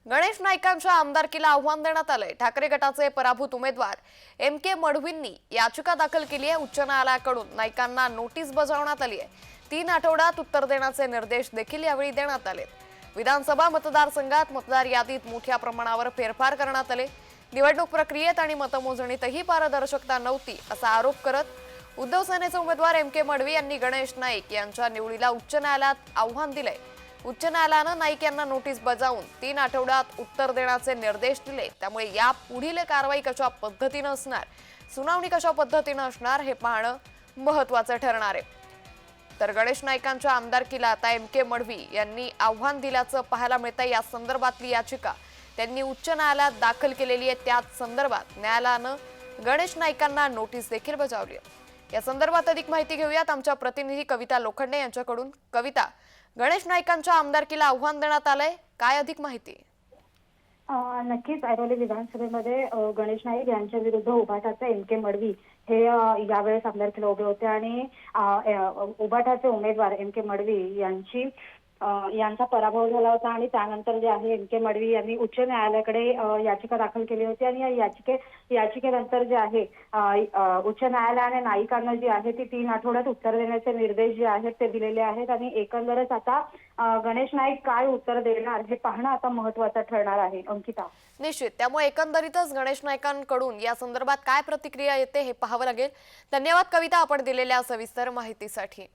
गणेश नाईकांच्या आमदारकीला आव्हान देण्यात आलंय। ठाकरे गटाचे पराभूत उमेदवार MK मडवींनी याचिका दाखल केली आहे। उच्च न्यायालयाकडून नाईकांना नोटीस बजावण्यात आली आहे। 3 आठवड्यात उत्तर देण्याचे निर्देश देखील यावेळी देण्यात आले। विधानसभा मतदारसंघात मतदार यादीत मोठ्या प्रमाणावर फेरफार करण्यात आले। निवडणूक प्रक्रियेत आणि मतमोजणीतही पारदर्शकता नव्हती असा आरोप करत उद्धव सेनेचे उमेदवार MK मडवी यांनी गणेश नाईक यांच्या निवडीला उच्च न्यायालयात आव्हान दिले। उच्च न्यायालयाने नाईक यांना नोटीस बजावून 3 आठवड्यात उत्तर देण्याचे निर्देश दिले। त्यामुळे या पुढील कारवाई कशा पद्धतीने असणार, सुनावणी कशा पद्धतीने असणार हे पाहणं महत्त्वाचं ठरणार आहे। तर गणेश नाईकांच्या आमदारकीला आता MK मडवी यांनी आव्हान दिल्याचं पाहायला मिळतंय। या संदर्भातली याचिका त्यांनी उच्च न्यायालयात दाखल केलेली आहे। त्याच संदर्भात न्यायालयाने गणेश नाईकांना नोटीस देखील बजावली आहे। या संदर्भात अधिक माहिती घेऊयात आमच्या प्रतिनिधी कविता लोखंडे यांच्याकडून। कविता, गणेश नाईकांच्या आमदारकीला आव्हान देण्यात आलंय, काय अधिक माहिती? नक्कीच ऐरोली विधानसभेमध्ये गणेश नाईक यांच्या विरुद्ध उभाटाचे MK मडवी हे यावेळेस आमदारकीला उभे होते आणि उभाटाचे उमेदवार MK मडवी यांचा पराभव झाला होता आणि त्यानंतर जे आहे MK मडवी यांनी उच्च न्यायालयाकडे याचिका दाखल केली होती आणि या याचिकेनंतर जे आहे उच्च न्यायालयाने नाईकांना जी आहे ती 3 आठवड्यात उत्तर देण्याचे निर्देश जे आहेत ते दिलेले आहेत आणि एकंदरच आता गणेश नाईक काय उत्तर देणार हे पाहणं आता महत्त्वाचं ठरणार आहे। अंकिता, निश्चित, त्यामुळे एकंदरीतच गणेश नाईकांकडून या संदर्भात काय प्रतिक्रिया येते हे पाहावं लागेल। धन्यवाद कविता, आपण दिलेल्या सविस्तर माहितीसाठी।